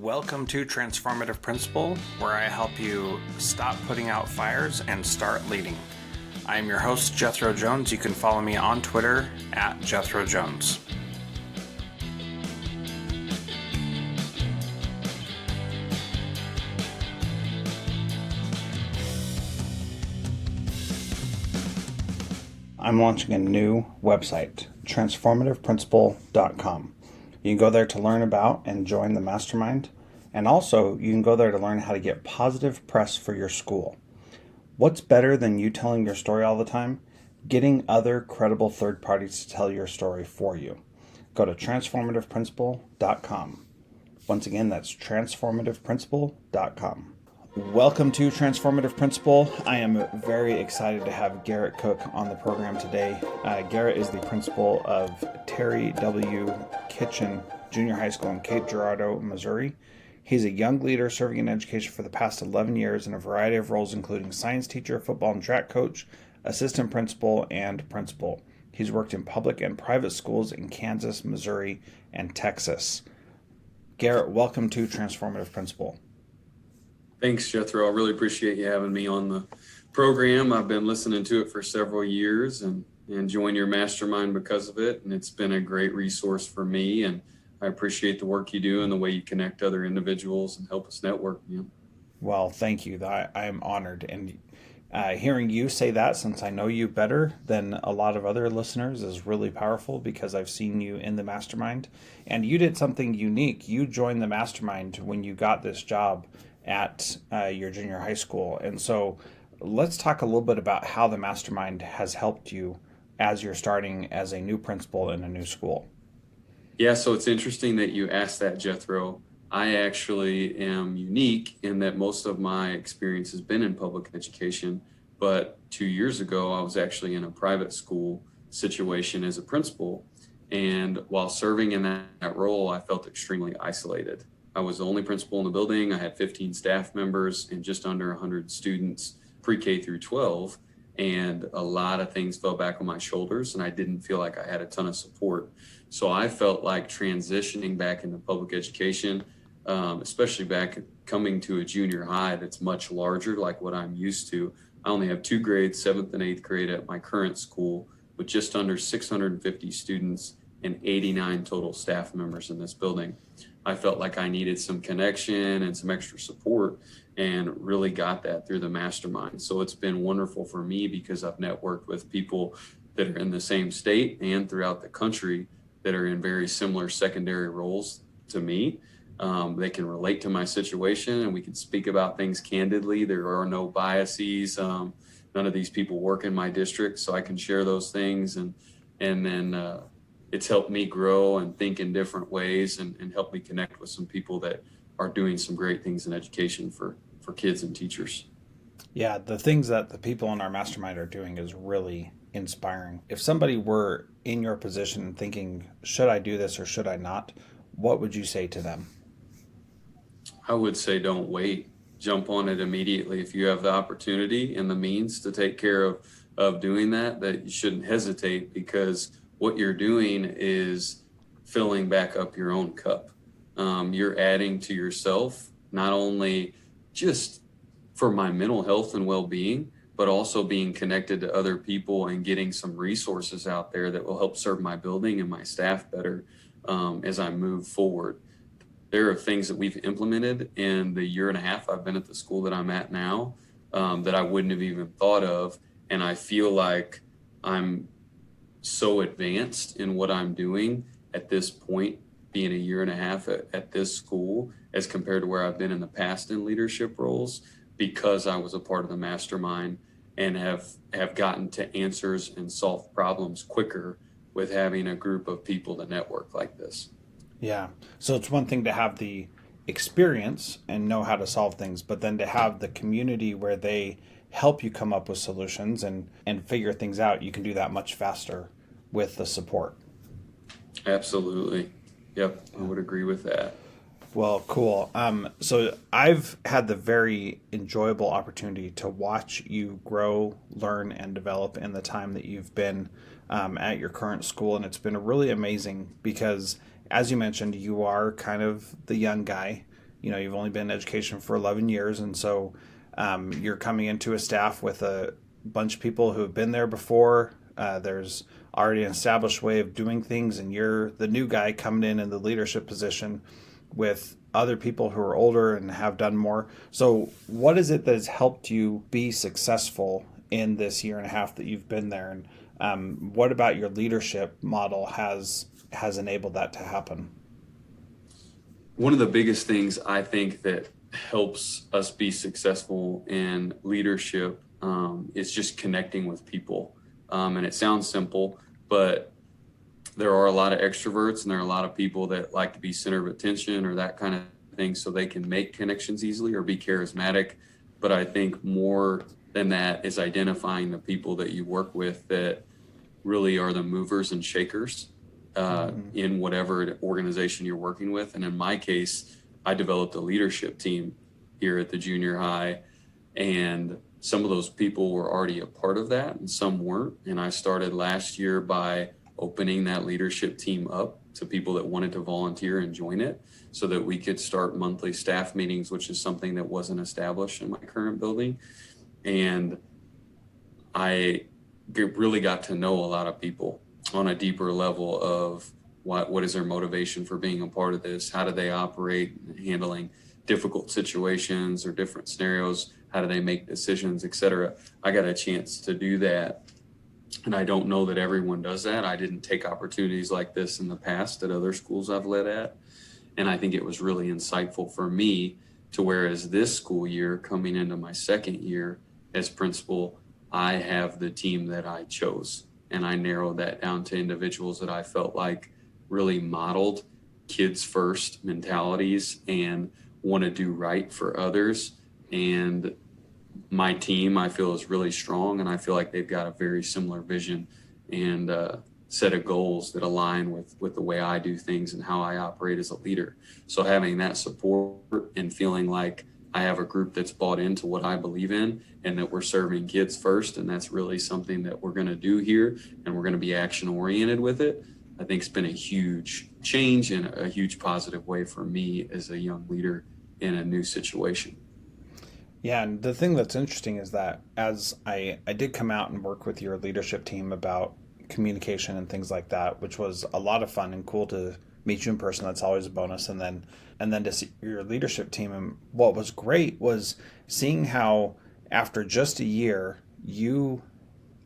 Welcome to Transformative Principal, where I help you stop putting out fires and start leading. I am your host, Jethro Jones. You can follow me on Twitter at Jethro Jones. I'm launching a new website, transformativeprincipal.com. You can go there to learn about and join the mastermind. And also, you can go there to learn how to get positive press for your school. What's better than you telling your story all the time? Getting other credible third parties to tell your story for you. Go to transformativeprincipal.com. Once again, that's transformativeprincipal.com. Welcome to Transformative Principal. I am very excited to have Garett Cook on the program today. Garett is the principal of Terry W. Kitchen Junior High School in Cape Girardeau, Missouri. He's a young leader serving in education for the past 11 years in a variety of roles, including science teacher, football and track coach, assistant principal, and principal. He's worked in public and private schools in Kansas, Missouri, and Texas. Garett, welcome to Transformative Principal. Thanks, Jethro. I really appreciate you having me on the program. I've been listening to it for several years and joined your mastermind because of it. And it's been a great resource for me. And I appreciate the work you do and the way you connect other individuals and help us network. Well, thank you. I am honored. And hearing you say that, since I know you better than a lot of other listeners, is really powerful because I've seen you in the mastermind. And you did something unique. You joined the mastermind when you got this job at your junior high school. And so let's talk a little bit about how the mastermind has helped you as you're starting as a new principal in a new school. Yeah, so it's interesting that you asked that, Jethro. I actually am unique in that most of my experience has been in public education, but 2 years ago, I was actually in a private school situation as a principal. And while serving in that role, I felt extremely isolated. I was the only principal in the building. I had 15 staff members and just under 100 students, pre-K through 12. And a lot of things fell back on my shoulders, and I didn't feel like I had a ton of support. So I felt like transitioning back into public education, especially back coming to a junior high that's much larger, like what I'm used to. I only have 2 grades, 7th and 8th grade at my current school, with just under 650 students and 89 total staff members in this building. I felt like I needed some connection and some extra support, and really got that through the mastermind. So it's been wonderful for me because I've networked with people that are in the same state and throughout the country that are in very similar secondary roles to me. They can relate to my situation and we can speak about things candidly. There are no biases. None of these people work in my district, so I can share those things. And then it's helped me grow and think in different ways and help me connect with some people that are doing some great things in education for kids and teachers. Yeah, the things that the people in our mastermind are doing is really inspiring. If somebody were in your position and thinking, should I do this or should I not? What would you say to them? I would say don't wait. Jump on it immediately. If you have the opportunity and the means to take care of doing that you shouldn't hesitate, because what you're doing is filling back up your own cup. You're adding to yourself, not only just for my mental health and well-being, but also being connected to other people and getting some resources out there that will help serve my building and my staff better as I move forward. There are things that we've implemented in the year and a half I've been at the school that I'm at now that I wouldn't have even thought of. And I feel like I'm so advanced in what I'm doing at this point, being a year and a half at this school, as compared to where I've been in the past in leadership roles, because I was a part of the mastermind and have gotten to answers and solve problems quicker with having a group of people to network like this. Yeah. So it's one thing to have the experience and know how to solve things, but then to have the community where they help you come up with solutions and figure things out, you can do that much faster with the support. Absolutely. Yep. I would agree with that. Well, cool. So I've had the very enjoyable opportunity to watch you grow, learn, and develop in the time that you've been at your current school. And it's been really amazing because, as you mentioned, you are kind of the young guy you've only been in education for 11 years. And so you're coming into a staff with a bunch of people who have been there before. There's already an established way of doing things, and you're the new guy coming in the leadership position with other people who are older and have done more. So what is it that has helped you be successful in this year and a half that you've been there? And what about your leadership model has enabled that to happen? One of the biggest things I think that helps us be successful in leadership is just connecting with people. And it sounds simple, but there are a lot of extroverts and there are a lot of people that like to be center of attention or that kind of thing, so they can make connections easily or be charismatic. But I think more than that is identifying the people that you work with that really are the movers and shakers in whatever organization you're working with. And in my case, I developed a leadership team here at the junior high, and some of those people were already a part of that and some weren't. And I started last year by opening that leadership team up to people that wanted to volunteer and join it, so that we could start monthly staff meetings, which is something that wasn't established in my current building. And I really got to know a lot of people on a deeper level of what is their motivation for being a part of this? How do they operate handling difficult situations or different scenarios? How do they make decisions, etc.? I got a chance to do that. And I don't know that everyone does that. I didn't take opportunities like this in the past at other schools I've led at. And I think it was really insightful for me to, whereas this school year, coming into my second year as principal, I have the team that I chose. And I narrowed that down to individuals that I felt like really modeled kids first mentalities and want to do right for others. And my team, I feel, is really strong, and I feel like they've got a very similar vision and set of goals that align with the way I do things and how I operate as a leader. So having that support and feeling like I have a group that's bought into what I believe in and that we're serving kids first, and that's really something that we're going to do here, and we're going to be action oriented with it, I think it's been a huge change and a huge positive way for me as a young leader in a new situation. Yeah, and the thing that's interesting is that as I did come out and work with your leadership team about communication and things like that, which was a lot of fun and cool to meet you in person. That's always a bonus. And then to see your leadership team. And what was great was seeing how after just a year you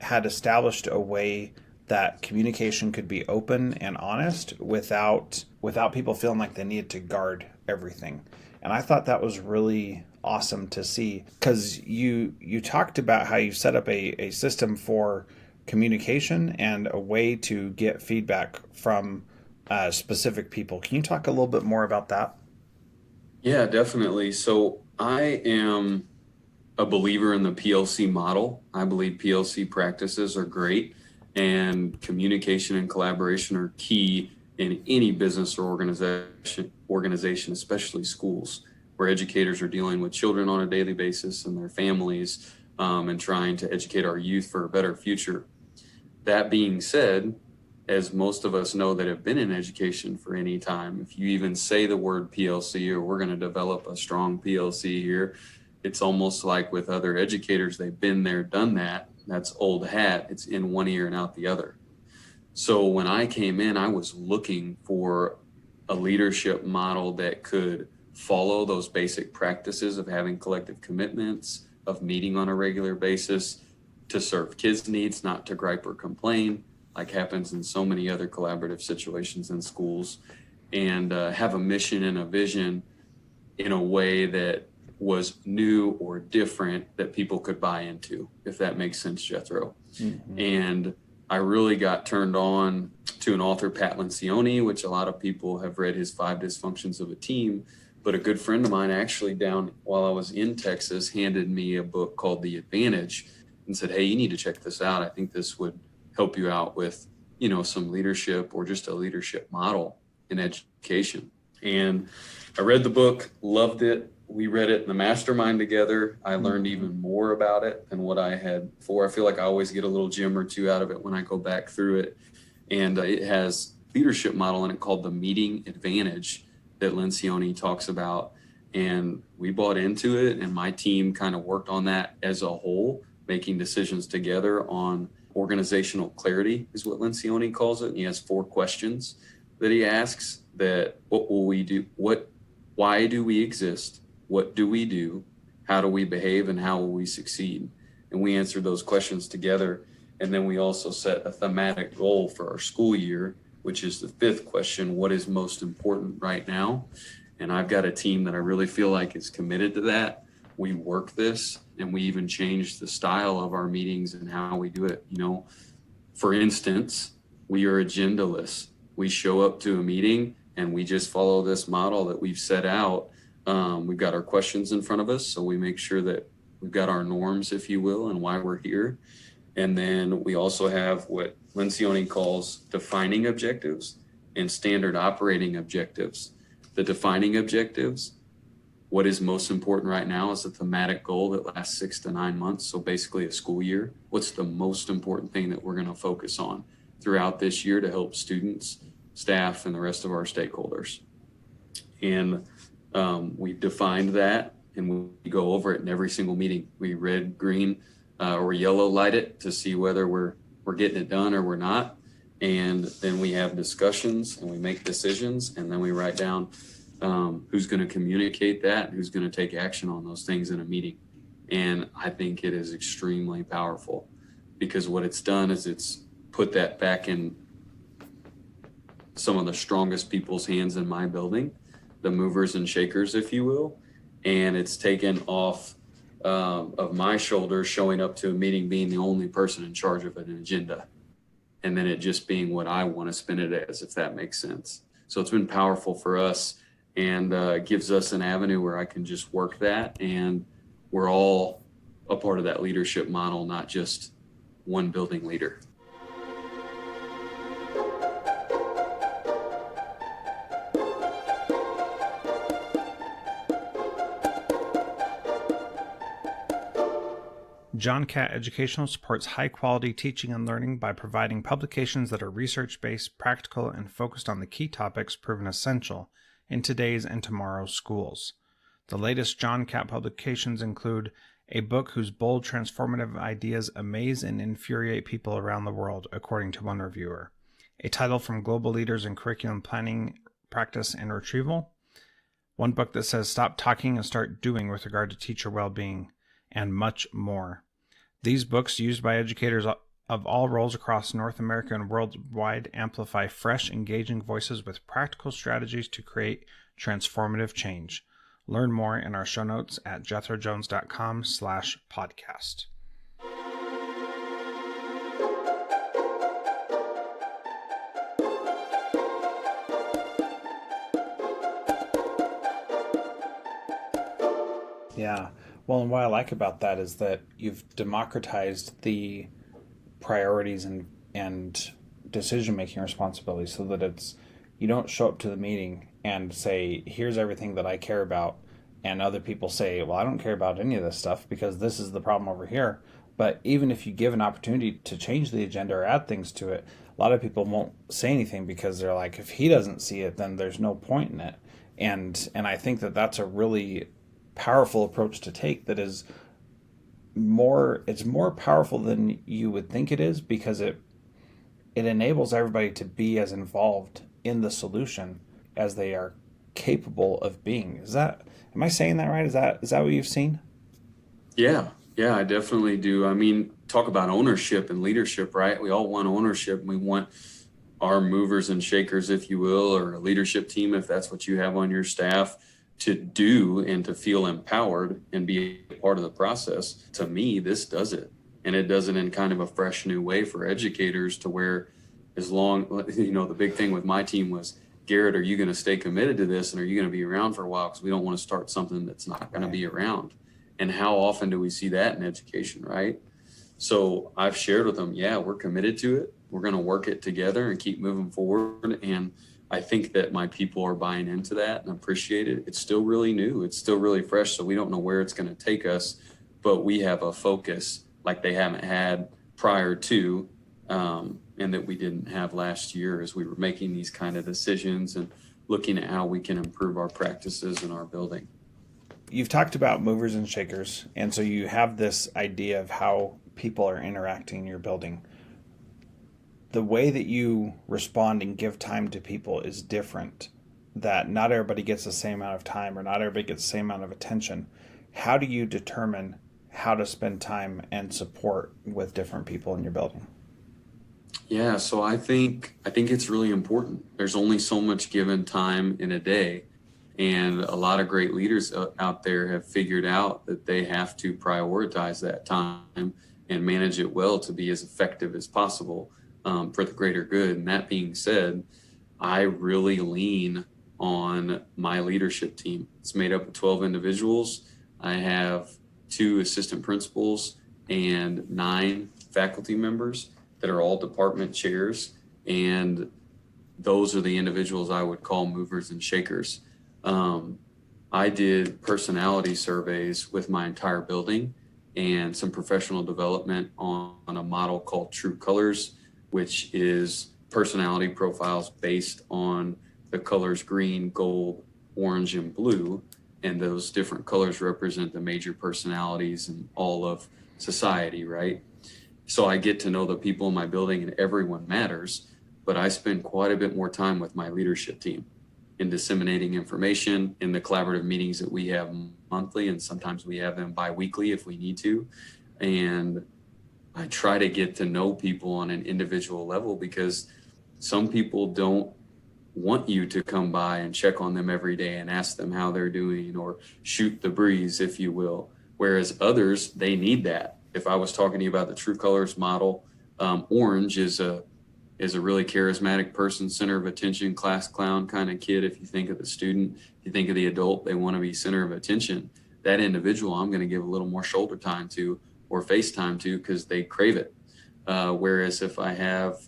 had established a way that communication could be open and honest without people feeling like they needed to guard everything. And I thought that was really awesome to see, because you talked about how you set up a system for communication and a way to get feedback from specific people. Can you talk a little bit more about that? Yeah, definitely. So I am a believer in the PLC model. I believe PLC practices are great, and communication and collaboration are key in any business or organization, especially schools, where educators are dealing with children on a daily basis and their families, and trying to educate our youth for a better future. That being said, as most of us know that have been in education for any time, if you even say the word PLC or we're going to develop a strong PLC here, it's almost like with other educators, they've been there, done that. That's old hat. It's in one ear and out the other. So when I came in, I was looking for a leadership model that could follow those basic practices of having collective commitments, of meeting on a regular basis, to serve kids' needs, not to gripe or complain, like happens in so many other collaborative situations in schools, and have a mission and a vision in a way that was new or different that people could buy into, if that makes sense, Jethro. Mm-hmm. And I really got turned on to an author, Pat Lencioni, which a lot of people have read his 5 Dysfunctions of a Team. But a good friend of mine actually down while I was in Texas handed me a book called The Advantage and said, hey, you need to check this out. I think this would help you out with, some leadership or just a leadership model in education. And I read the book, loved it. We read it in the mastermind together. I learned even more about it than what I had before. I feel like I always get a little gem or two out of it when I go back through it. And it has leadership model in it called the Meeting Advantage that Lencioni talks about. And we bought into it, and my team kind of worked on that as a whole, making decisions together on organizational clarity is what Lencioni calls it. And he has 4 questions that he asks: that what will we do? Why do we exist? What do we do? How do we behave? And how will we succeed? And we answered those questions together. And then we also set a thematic goal for our school year, which is the 5th question: what is most important right now? And I've got a team that I really feel like is committed to that. We work this, and we even change the style of our meetings and how we do it. For instance, we are agendaless. We show up to a meeting and we just follow this model that we've set out. We've got our questions in front of us, so we make sure that we've got our norms, if you will, and why we're here. And then we also have what Lencioni calls defining objectives and standard operating objectives. The defining objectives: what is most important right now, is a thematic goal that lasts 6 to 9 months. So basically a school year. What's the most important thing that we're going to focus on throughout this year to help students, staff, and the rest of our stakeholders? And we've defined that, and we go over it in every single meeting. We red, green, or yellow light it to see whether we're getting it done or we're not. And then we have discussions and we make decisions, and then we write down who's going to communicate that and who's going to take action on those things in a meeting. And I think it is extremely powerful, because what it's done is it's put that back in some of the strongest people's hands in my building, the movers and shakers, if you will. And it's taken off of my shoulders showing up to a meeting being the only person in charge of an agenda, and then it just being what I want to spin it as, if that makes sense. So it's been powerful for us, and gives us an avenue where I can just work that, and we're all a part of that leadership model, not just one building leader. John Catt Educational supports high-quality teaching and learning by providing publications that are research-based, practical, and focused on the key topics proven essential in today's and tomorrow's schools. The latest John Catt publications include a book whose bold, transformative ideas amaze and infuriate people around the world, according to one reviewer, a title from global leaders in curriculum planning, practice, and retrieval, one book that says stop talking and start doing with regard to teacher well-being, and much more. These books, used by educators of all roles across North America and worldwide, amplify fresh, engaging voices with practical strategies to create transformative change. Learn more in our show notes at jethrojones.com/podcast. Yeah. Well, and what I like about that is that you've democratized the priorities and decision-making responsibilities, so that you don't show up to the meeting and say, here's everything that I care about, and other people say, well, I don't care about any of this stuff because this is the problem over here. But even if you give an opportunity to change the agenda or add things to it, a lot of people won't say anything because they're like, if he doesn't see it, then there's no point in it. And I think that that's a really powerful approach to take, that is it's more powerful than you would think it is, because it enables everybody to be as involved in the solution as they are capable of being. Am I saying that right? Is that what you've seen? Yeah, I definitely do. I mean, talk about ownership and leadership, right? We all want ownership. We want our movers and shakers, if you will, or a leadership team, if that's what you have on your staff, to do and to feel empowered and be a part of the process. To me, this does it. And it does it in kind of a fresh new way for educators, to where, as long, the big thing with my team was, Garett, are you going to stay committed to this, and are you going to be around for a while? Because we don't want to start something that's not going to be around. And how often do we see that in education, right? So I've shared with them, yeah, we're committed to it. We're going to work it together and keep moving forward. And I think that my people are buying into that and appreciate it. It's still really new. It's still really fresh. So we don't know where it's going to take us, but we have a focus like they haven't had prior to, and that we didn't have last year, as we were making these kind of decisions and looking at how we can improve our practices in our building. you've talked about movers and shakers, and so you have this idea of how people are interacting in your building. The way that you respond and give time to people is different. That not everybody gets the same amount of time or not everybody gets the same amount of attention. How do you determine how to spend time and support with different people in your building? Yeah, so I think it's really important. There's only so much given time in a day, and a lot of great leaders out there have figured out that they have to prioritize that time and manage it well to be as effective as possible for the greater good. And that being said, I really lean on my leadership team. It's made up of 12 individuals. I have two assistant principals and nine faculty members that are all department chairs. And those are the individuals I would call movers and shakers. Um, I did personality surveys with my entire building and some professional development on a model called True Colors, which is personality profiles based on the colors green, gold, orange, and blue. And those different colors represent the major personalities in all of society, right? So I get to know the people in my building and everyone matters, but I spend quite a bit more time with my leadership team in disseminating information in the collaborative meetings that we have monthly, and sometimes we have them bi-weekly if we need to. And I try to get to know people on an individual level because some people don't want you to come by and check on them every day and ask them how they're doing or shoot the breeze, if you will. Whereas others, they need that. If I was talking to you about the True Colors model, orange is a really charismatic person, center of attention, class clown kind of kid. If you think of the student, if you think of the adult, they want to be center of attention. That individual, I'm going to give a little more shoulder time to or face time to because they crave it. Whereas if I have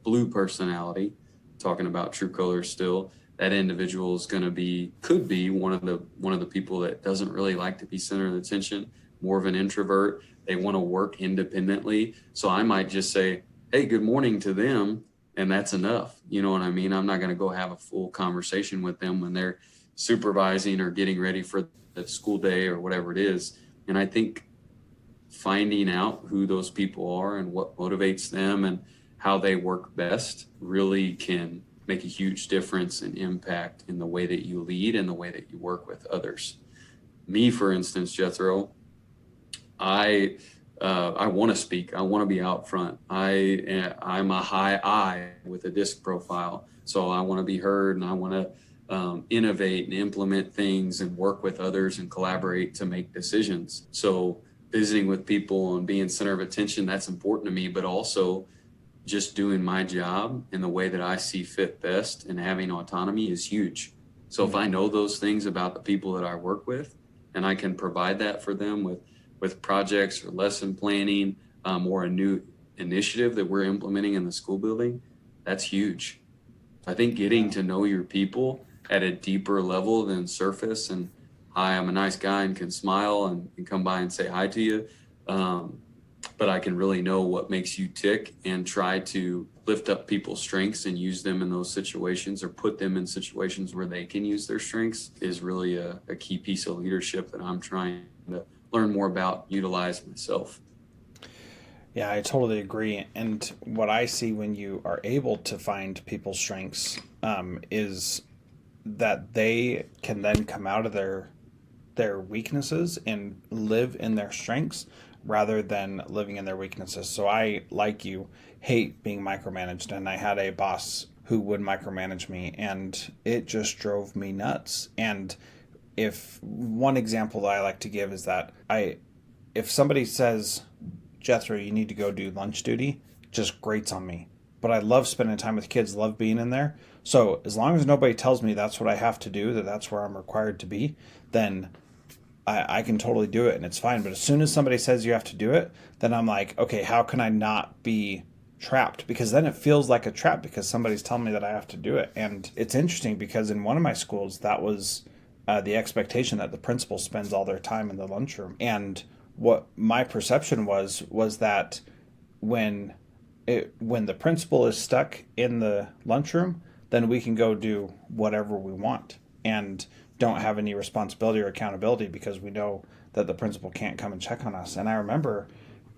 blue personality, talking about True Colors still, that individual is going to be, could be one of the people that doesn't really like to be center of attention, more of an introvert. They want to work independently. So I might just say, hey, good morning to them. And that's enough. You know what I mean? I'm not going to go have a full conversation with them when they're supervising or getting ready for the school day or whatever it is. And I think finding out who those people are and what motivates them and how they work best really can make a huge difference and impact in the way that you lead and the way that you work with others. Me, for instance, Jethro, I want to speak. I want to be out front. I'm a high I with a disc profile. So I want to be heard and I want to innovate and implement things and work with others and collaborate to make decisions. So visiting with people and being center of attention, that's important to me, but also just doing my job in the way that I see fit best and having autonomy is huge. So if I know those things about the people that I work with and I can provide that for them with projects or lesson planning or a new initiative that we're implementing in the school building, that's huge. I think getting to know your people at a deeper level than surface and hi, I'm a nice guy and can smile and come by and say hi to you. But I can really know what makes you tick and try to lift up people's strengths and use them in those situations or put them in situations where they can use their strengths is really a key piece of leadership that I'm trying to learn more about, utilize myself. Yeah, I totally agree. And what I see when you are able to find people's strengths is that they can then come out of their weaknesses and live in their strengths rather than living in their weaknesses. So I, like you, hate being micromanaged, and I had a boss who would micromanage me, and it just drove me nuts. And if one example that I like to give is that if somebody says, Jethro, you need to go do lunch duty, just grates on me. But I love spending time with kids, love being in there. So as long as nobody tells me that's what I have to do, that that's where I'm required to be, then I can totally do it and it's fine. But as soon as somebody says you have to do it, then I'm like, okay, how can I not be trapped? Because then it feels like a trap because somebody's telling me that I have to do it. And it's interesting because in one of my schools, that was the expectation that the principal spends all their time in the lunchroom. And what my perception was that when when the principal is stuck in the lunchroom, then we can go do whatever we want. And don't have any responsibility or accountability because we know that the principal can't come and check on us. And I remember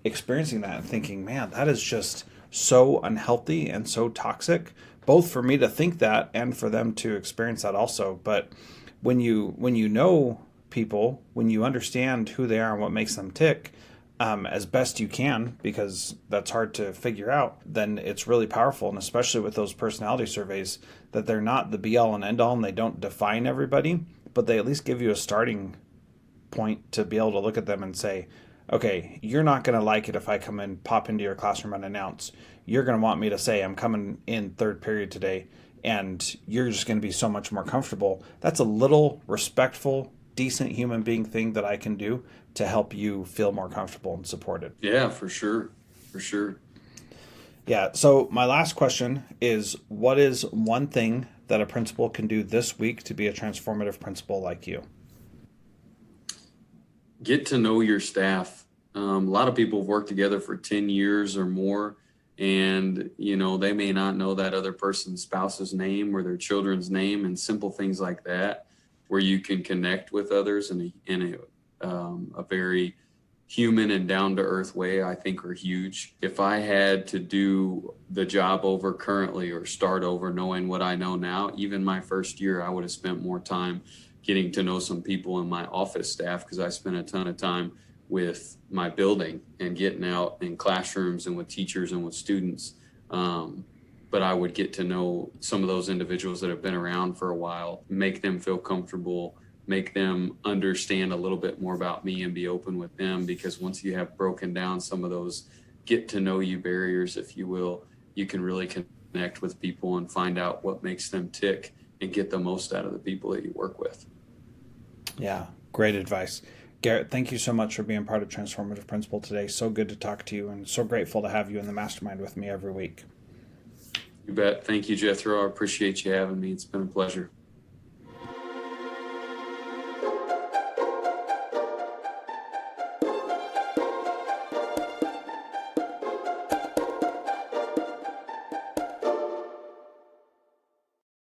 experiencing that and thinking, man, that is just so unhealthy and so toxic, both for me to think that and for them to experience that also. But when you know people, when you understand who they are and what makes them tick, as best you can, because that's hard to figure out, then it's really powerful. And especially with those personality surveys, that they're not the be all and end all and they don't define everybody, but they at least give you a starting point to be able to look at them and say, okay, you're not going to like it if I come in, pop into your classroom and announce. You're going to want me to say, I'm coming in third period today, and you're just going to be so much more comfortable. That's a little respectful, decent human being thing that I can do to help you feel more comfortable and supported. Yeah, for sure. For sure. Yeah. So my last question is, what is one thing that a principal can do this week to be a transformative principal like you? Get to know your staff. A lot of people have worked together for 10 years or more, and they may not know that other person's spouse's name or their children's name, and simple things like that, where you can connect with others in a very human and down to earth way, I think are huge. If I had to do the job over currently or start over knowing what I know now, even my first year, I would have spent more time getting to know some people in my office staff, because I spent a ton of time with my building and getting out in classrooms and with teachers and with students. But I would get to know some of those individuals that have been around for a while, make them feel comfortable, make them understand a little bit more about me and be open with them. Because once you have broken down some of those get to know you barriers, if you will, you can really connect with people and find out what makes them tick and get the most out of the people that you work with. Yeah, great advice. Garett, thank you so much for being part of Transformative Principal today. So good to talk to you, and so grateful to have you in the mastermind with me every week. You bet. Thank you, Jethro. I appreciate you having me. It's been a pleasure.